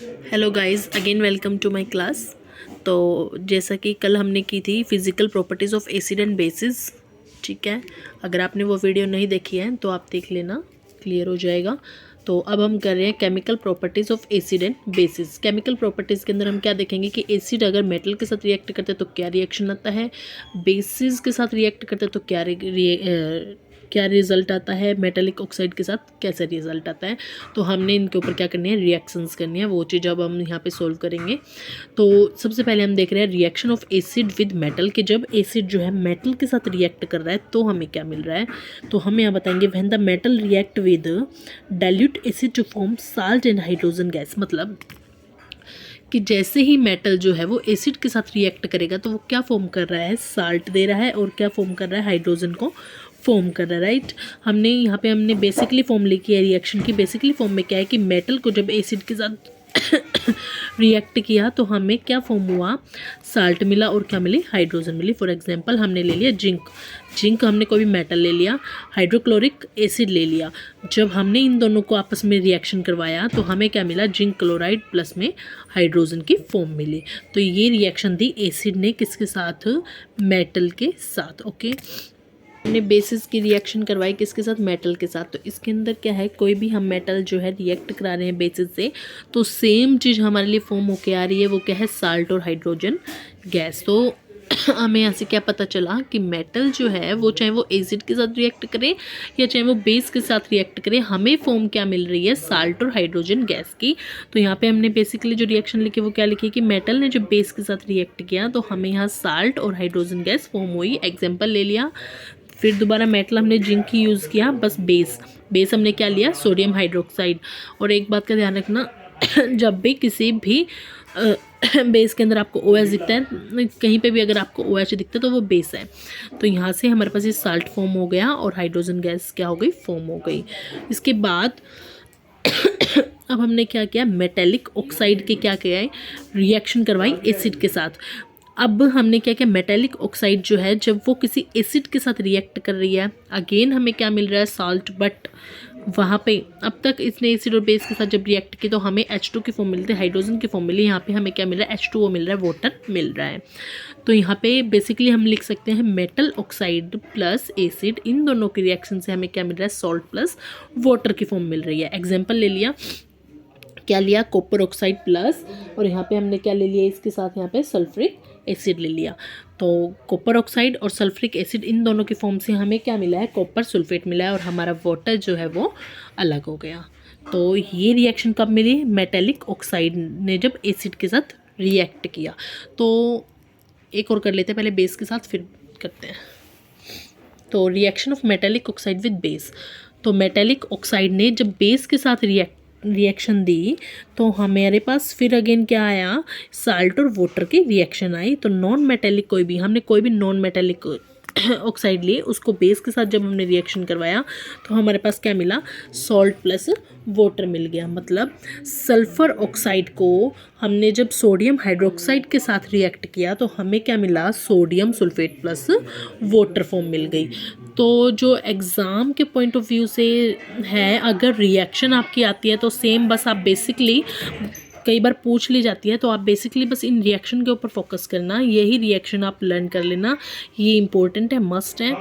Hello guys, again welcome to my class. तो जैसा कि कल हमने की थी physical properties of acid and bases, ठीक है। अगर आपने वो वीडियो नहीं देखी है तो आप देख लेना, क्लियर हो जाएगा। तो अब हम कर रहे हैं chemical properties of acid and basis. Chemical properties के अंदर हम क्या देखेंगे कि एसिड अगर मेटल के साथ रिएक्ट करते हैं तो क्या रिएक्शन आता है, बेसिस के साथ रिएक्ट करते हैं तो क्या रिज़ल्ट आता है, मेटेलिक ऑक्साइड के साथ कैसा रिज़ल्ट आता है। तो हमने इनके ऊपर क्या करनी है, रिएक्शंस करनी है। वो चीज़ अब हम यहाँ पे सोल्व करेंगे। तो सबसे पहले हम देख रहे हैं reaction of acid with metal, कि जब एसिड जो है मेटल के साथ रिएक्ट कर रहा है तो हमें क्या मिल रहा है। तो हम यहाँ बताएंगे when the metal react with dilute acid to form salt and hydrogen gas. मतलब कि जैसे ही मेटल जो है वो एसिड के साथ रिएक्ट करेगा तो वो क्या फॉर्म कर रहा है, साल्ट दे रहा है, और क्या फॉर्म कर रहा है, हाइड्रोजन को फॉर्म कर रहा है, राइट। हमने बेसिकली फॉर्म लिखी है रिएक्शन की। बेसिकली फॉर्म में क्या है कि मेटल को जब एसिड के साथ रिएक्ट किया तो हमें क्या फॉर्म हुआ, साल्ट मिला, और क्या मिली, हाइड्रोजन मिली। फॉर एग्जांपल हमने ले लिया जिंक हमने कोई भी मेटल ले लिया, हाइड्रोक्लोरिक एसिड ले लिया। जब हमने इन दोनों को आपस में रिएक्शन करवाया तो हमें क्या मिला, जिंक क्लोराइड प्लस में हाइड्रोजन की फॉर्म मिली। तो ये रिएक्शन थी एसिड ने किसके साथ, मेटल के साथ। ओके, हमने बेसिस की रिएक्शन करवाई किसके साथ, मेटल के साथ। तो इसके अंदर क्या है, कोई भी हम मेटल जो है रिएक्ट करा रहे हैं बेसिस से तो सेम चीज़ हमारे लिए फॉर्म होके आ रही है, वो क्या है, साल्ट और हाइड्रोजन गैस। तो हमें यहाँ से क्या पता चला कि मेटल जो है वो चाहे वो एसिड के साथ रिएक्ट करे या चाहे वो बेस के साथ रिएक्ट करे, हमें फॉर्म क्या मिल रही है, साल्ट और हाइड्रोजन गैस की। तो यहाँ पे हमने बेसिकली जो रिएक्शन लिखी वो क्या लिखी कि मेटल ने जब बेस के साथ रिएक्ट किया तो हमें यहाँ साल्ट और हाइड्रोजन गैस फॉर्म हुई। एग्जाम्पल ले लिया, फिर दोबारा मेटल हमने जिंक ही यूज़ किया, बस बेस हमने क्या लिया, सोडियम हाइड्रोक्साइड। और एक बात का ध्यान रखना, जब भी किसी भी बेस के अंदर आपको OH दिखता है, कहीं पे भी अगर आपको OH दिखता है तो वो बेस है। तो यहाँ से हमारे पास ये साल्ट फॉर्म हो गया और हाइड्रोजन गैस क्या हो गई, फॉर्म हो गई। इसके बाद अब हमने क्या किया, मेटेलिक ऑक्साइड के क्या किया है, रिएक्शन करवाई एसिड के साथ। अब हमने क्या किया, मेटेलिक ऑक्साइड जो है जब वो किसी एसिड के साथ रिएक्ट कर रही है, अगेन हमें क्या मिल रहा है, साल्ट। बट वहाँ पे अब तक इसने एसिड और बेस के साथ जब रिएक्ट की तो हमें H2 की फॉर्म मिलती है, हाइड्रोजन की फॉर्म मिली। यहाँ पे हमें क्या मिल रहा है, H2O मिल रहा है, वाटर मिल रहा है। तो यहाँ पे बेसिकली हम लिख सकते हैं मेटल ऑक्साइड प्लस एसिड, इन दोनों की रिएक्शन से हमें क्या मिल रहा है, सॉल्ट प्लस वाटर की फॉर्म मिल रही है। एग्जाम्पल ले लिया, क्या लिया, कॉपर ऑक्साइड प्लस, और यहाँ पे हमने क्या ले लिया, इसके साथ यहाँ पे सल्फ्रिक एसिड ले लिया। तो कॉपर ऑक्साइड और सल्फ्रिक एसिड इन दोनों की फॉर्म से हमें क्या मिला है, कॉपर सल्फेट मिला है, और हमारा वाटर जो है वो अलग हो गया। तो ये रिएक्शन कब मिली, मेटेलिक ऑक्साइड ने जब एसिड के साथ रिएक्ट किया। तो एक और कर लेते हैं, पहले बेस के साथ फिर करते हैं। तो reaction of metallic oxide with base. तो मेटेलिक ऑक्साइड ने जब बेस के साथ रिएक्शन दी तो हमारे पास फिर अगेन क्या आया, साल्ट और वाटर की रिएक्शन आई। तो नॉन मेटेलिक हमने कोई भी नॉन मेटेलिक ऑक्साइड लिए, उसको बेस के साथ जब हमने रिएक्शन करवाया तो हमारे पास क्या मिला, सॉल्ट प्लस वाटर मिल गया। मतलब सल्फ़र ऑक्साइड को हमने जब सोडियम हाइड्रोक्साइड के साथ रिएक्ट किया तो हमें क्या मिला, sodium sulphate plus water form मिल गई। तो जो एग्ज़ाम के पॉइंट ऑफ व्यू से है, अगर रिएक्शन आपकी आती है तो सेम, बस आप बेसिकली कई बार पूछ ली जाती है तो आप बेसिकली बस इन रिएक्शन के ऊपर फोकस करना, यही रिएक्शन आप लर्न कर लेना, ये इंपॉर्टेंट है, मस्ट है।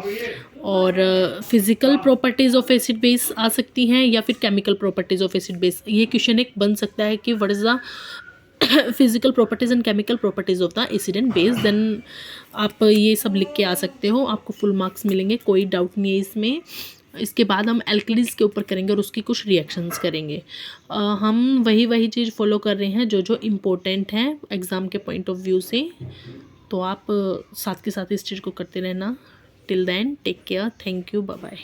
और physical properties of acid base आ सकती हैं या फिर chemical properties of acid base. ये क्वेश्चन एक बन सकता है कि what is the physical properties and chemical properties of the acid and base. Then आप ये सब लिख के आ सकते हो, आपको फुल मार्क्स मिलेंगे, कोई डाउट नहीं है इसमें। इसके बाद हम एल्कलीज के ऊपर करेंगे और उसकी कुछ रिएक्शंस करेंगे। हम वही चीज़ फॉलो कर रहे हैं जो जो इम्पोर्टेंट है एग्ज़ाम के पॉइंट ऑफ व्यू से। तो आप साथ के साथ इस चीज़ को करते रहना। Till then take care, thank you, bye bye.